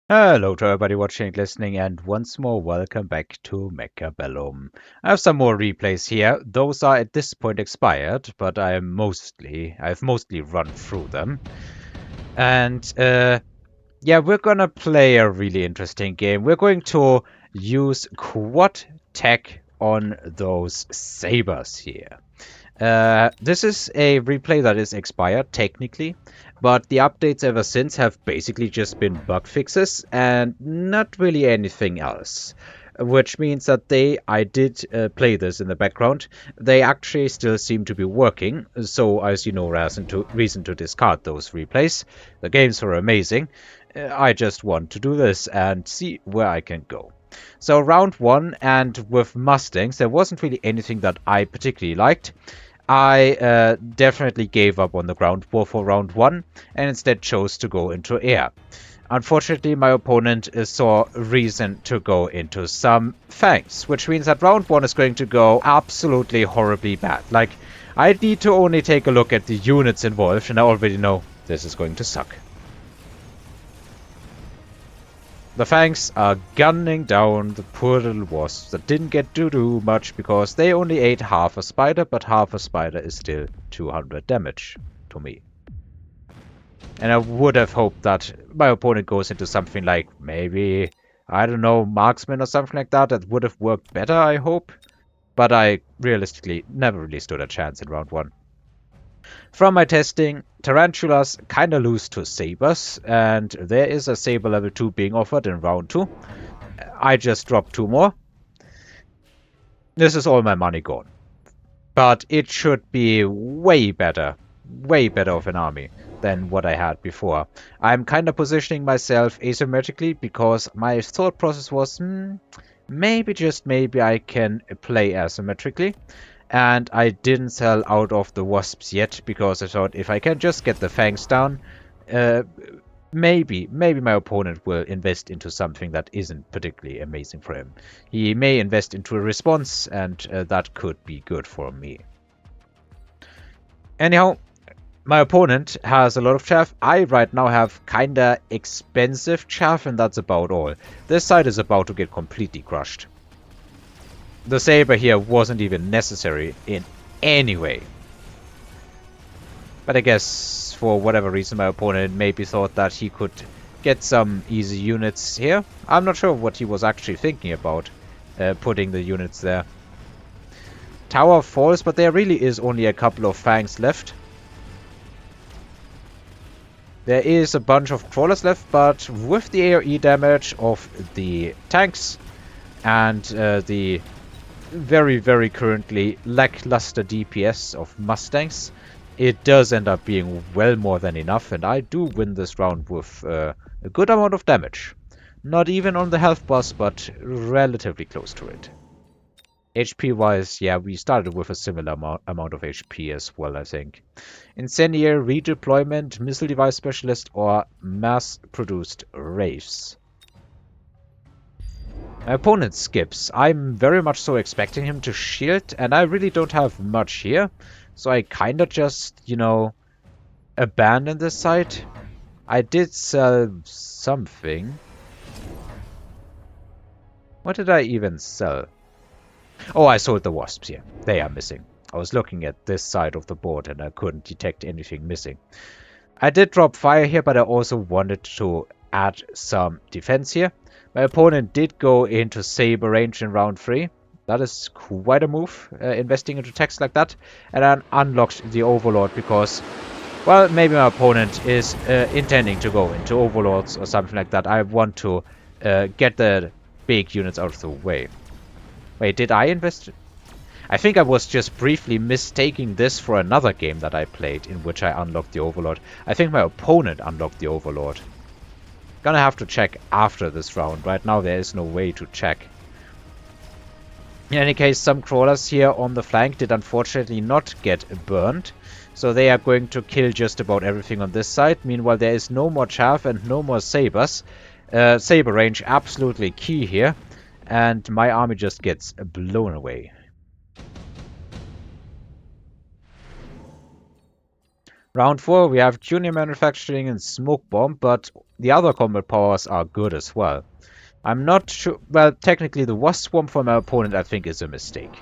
Hello to everybody watching and listening, and once more welcome back to Mechabellum. I have some more replays here. Those are at this point expired, but I've mostly run through them. And yeah, we're gonna play a really interesting game. We're going to use quad tech on those sabers here. This is a replay that is expired, technically, but the updates ever since have basically just been bug fixes and not really anything else. Which means that I did play this in the background, they actually still seem to be working, so I see no reason to discard those replays. The games were amazing. I just want to do this and see where I can go. So round one, and with Mustangs, there wasn't really anything that I particularly liked. I definitely gave up on the ground war for round one and instead chose to go into air. Unfortunately, my opponent saw reason to go into some fangs, which means that round one is going to go absolutely horribly bad. Like, I need to only take a look at the units involved, and I already know this is going to suck. The fangs are gunning down the poor little wasps that didn't get to do much because they only ate half a spider, but half a spider is still 200 damage to me. And I would have hoped that my opponent goes into something like maybe, I don't know, marksman or something like that. That would have worked better, I hope. But I realistically never really stood a chance in round one. From my testing, tarantulas kinda lose to sabers, and there is a saber level 2 being offered in round 2. I just dropped 2 more. This is all my money gone. But it should be way better of an army than what I had before. I'm kinda positioning myself asymmetrically because my thought process was, maybe, just maybe, I can play asymmetrically. And I didn't sell out of the wasps yet because I thought if I can just get the fangs down, maybe my opponent will invest into something that isn't particularly amazing for him. He may invest into a response, and that could be good for me. Anyhow, my opponent has a lot of chaff. I right now have kinda expensive chaff, and that's about all. This side is about to get completely crushed. The saber here wasn't even necessary in any way. But I guess for whatever reason my opponent maybe thought that he could get some easy units here. I'm not sure what he was actually thinking about putting the units there. Tower falls, but there really is only a couple of fangs left. There is a bunch of crawlers left, but with the AoE damage of the tanks and the very currently lackluster DPS of Mustangs, it does end up being well more than enough, and I do win this round with a good amount of damage. Not even on the health bus, but relatively close to it. HP wise, yeah, we started with a similar amount of HP as well, I think. Incendiary, redeployment, missile device specialist, or mass produced raves. My opponent skips. I'm very much so expecting him to shield, and I really don't have much here. So I kinda just, abandon this side. I did sell something. What did I even sell? Oh, I sold the wasps here. They are missing. I was looking at this side of the board and I couldn't detect anything missing. I did drop fire here, but I also wanted to add some defense here. My opponent did go into saber range in round 3. That is quite a move, investing into text like that. And I unlocked the Overlord because, well, maybe my opponent is intending to go into Overlords or something like that. I want to get the big units out of the way. Wait, did I invest? I think I was just briefly mistaking this for another game that I played in which I unlocked the Overlord. I think my opponent unlocked the Overlord. Gonna have to check after this round. Right now there is no way to check. In any case, some crawlers here on the flank did unfortunately not get burned. So they are going to kill just about everything on this side. Meanwhile, there is no more chaff and no more sabers. Saber range absolutely key here. And my army just gets blown away. Round 4, we have Junior Manufacturing and Smoke Bomb, but the other combat powers are good as well. I'm not sure. Well, technically, the Wasp Swarm for my opponent, I think, is a mistake.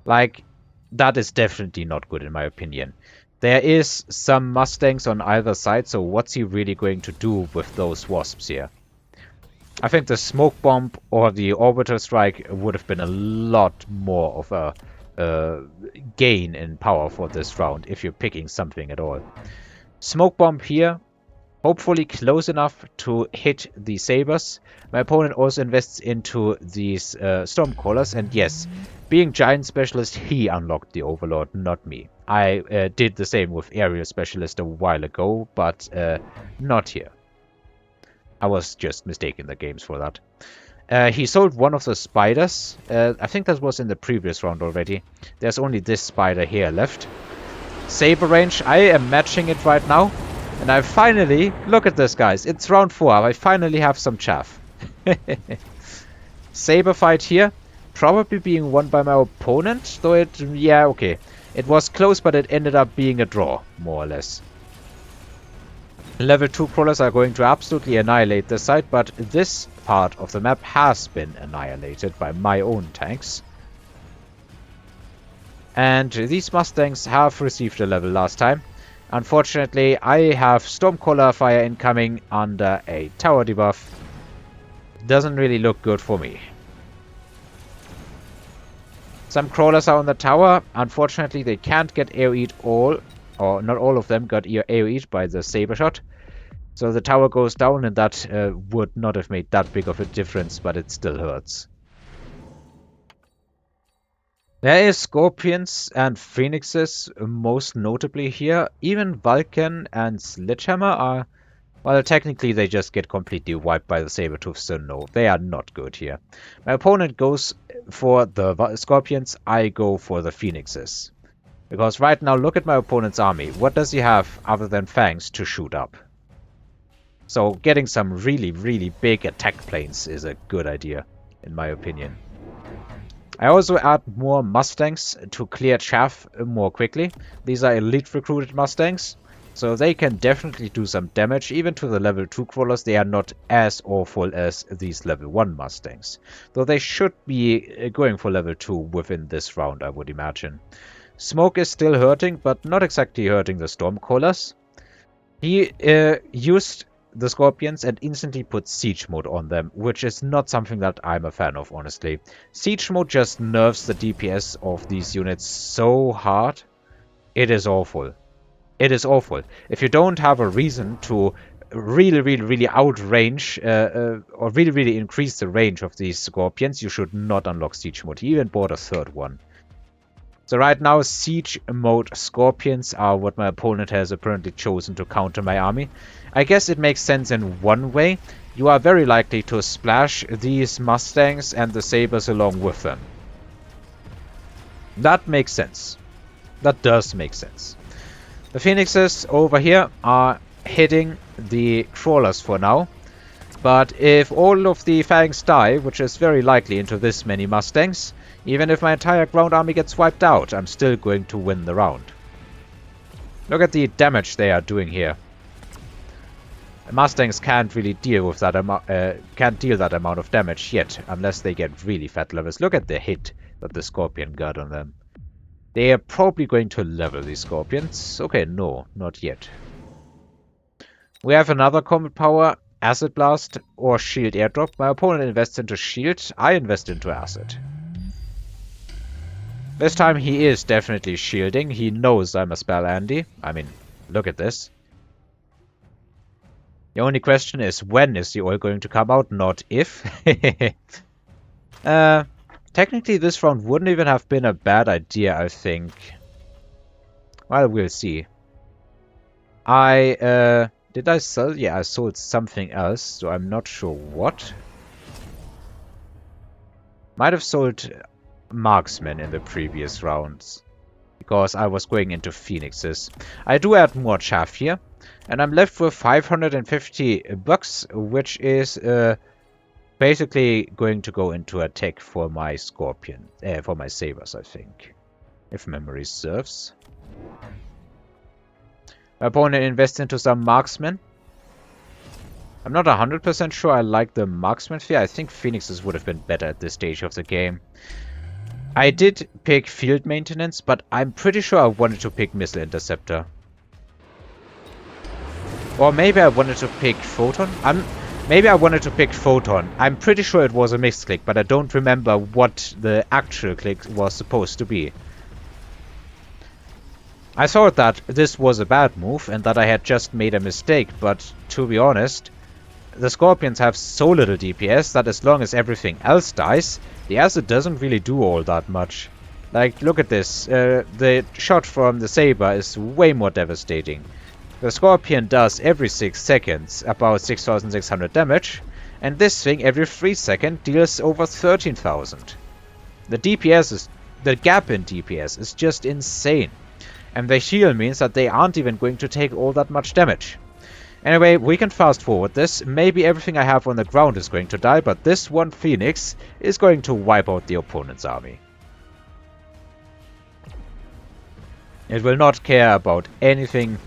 Like, that is definitely not good, in my opinion. There is some Mustangs on either side, so what's he really going to do with those Wasps here? I think the Smoke Bomb or the Orbital Strike would have been a lot more of a gain in power for this round if you're picking something at all. Smoke Bomb here, hopefully close enough to hit the Sabers. My opponent also invests into these Stormcrawlers, and yes, being Giant Specialist, he unlocked the Overlord, not me. I did the same with Aerial Specialist a while ago, but not here. I was just mistaking the games for that. He sold one of the spiders. I think that was in the previous round already. There's only this spider here left. Saber range, I am matching it right now. And I finally, look at this guys, it's round 4, I finally have some chaff. Saber fight here, probably being won by my opponent, though it, yeah, okay. It was close, but it ended up being a draw, more or less. Level 2 crawlers are going to absolutely annihilate this side, but this part of the map has been annihilated by my own tanks. And these Mustangs have received a level last time. Unfortunately, I have Stormcaller fire incoming under a tower debuff. Doesn't really look good for me. Some crawlers are on the tower. Unfortunately, they can't get AoE'd all, or not all of them got AoE'd by the Saber shot. So the tower goes down, and that would not have made that big of a difference, but it still hurts. There is Scorpions and Phoenixes, most notably here. Even Vulcan and Sledgehammer are... Well, technically they just get completely wiped by the Sabertooth, so no, they are not good here. My opponent goes for the Scorpions, I go for the Phoenixes. Because right now, look at my opponent's army. What does he have other than Fangs to shoot up? So getting some really, really big attack planes is a good idea, in my opinion. I also add more Mustangs to clear chaff more quickly. These are elite recruited Mustangs, so they can definitely do some damage. Even to the level 2 crawlers, they are not as awful as these level 1 Mustangs. Though they should be going for level 2 within this round, I would imagine. Smoke is still hurting, but not exactly hurting the Stormcrawlers. He used the Scorpions and instantly put Siege Mode on them, which is not something that I'm a fan of, honestly. Siege Mode just nerfs the DPS of these units so hard. It is awful. It is awful. If you don't have a reason to really outrange or really increase the range of these Scorpions, you should not unlock Siege Mode. He even bought a third one. So right now, Siege Mode Scorpions are what my opponent has apparently chosen to counter my army. I guess it makes sense in one way. You are very likely to splash these Mustangs and the Sabers along with them. That makes sense. That does make sense. The Phoenixes over here are hitting the Crawlers for now. But if all of the Fangs die, which is very likely into this many Mustangs, even if my entire ground army gets wiped out, I'm still going to win the round. Look at the damage they are doing here. Mustangs can't really deal with that amount of damage yet, unless they get really fat levels. Look at the hit that the Scorpion got on them. They are probably going to level these Scorpions. Okay, no, not yet. We have another combat power, Acid Blast or Shield Airdrop. My opponent invests into Shield, I invest into Acid. This time he is definitely shielding. He knows I'm a spell Andy. I mean, look at this. The only question is, when is the oil going to come out, not if. Technically, this round wouldn't even have been a bad idea, I think. Well, we'll see. Did I sell? Yeah, I sold something else, so I'm not sure what. Might have sold Marksmen in the previous rounds, because I was going into Phoenixes. I do add more chaff here, and I'm left with 550 bucks, which is basically going to go into a tech for my Scorpion, for my Sabers, I think, if memory serves. My opponent invests into some marksmen. I'm not 100% sure I like the marksman fear. I think Phoenixes would have been better at this stage of the game. I did pick field maintenance, but I'm pretty sure I wanted to pick missile interceptor. Or maybe I wanted to pick photon. Maybe I wanted to pick photon. I'm pretty sure it was a mixed click, but I don't remember what the actual click was supposed to be. I thought that this was a bad move and that I had just made a mistake, but to be honest, the Scorpions have so little DPS that as long as everything else dies, the acid doesn't really do all that much. Like, look at this. The shot from the Saber is way more devastating. The Scorpion does every 6 seconds about 6,600 damage, and this thing every 3 seconds deals over 13,000. The gap in DPS is just insane. And their shield means that they aren't even going to take all that much damage. Anyway, we can fast forward this. Maybe everything I have on the ground is going to die, but this one Phoenix is going to wipe out the opponent's army. It will not care about anything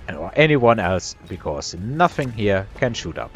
or anyone else, because nothing here can shoot up.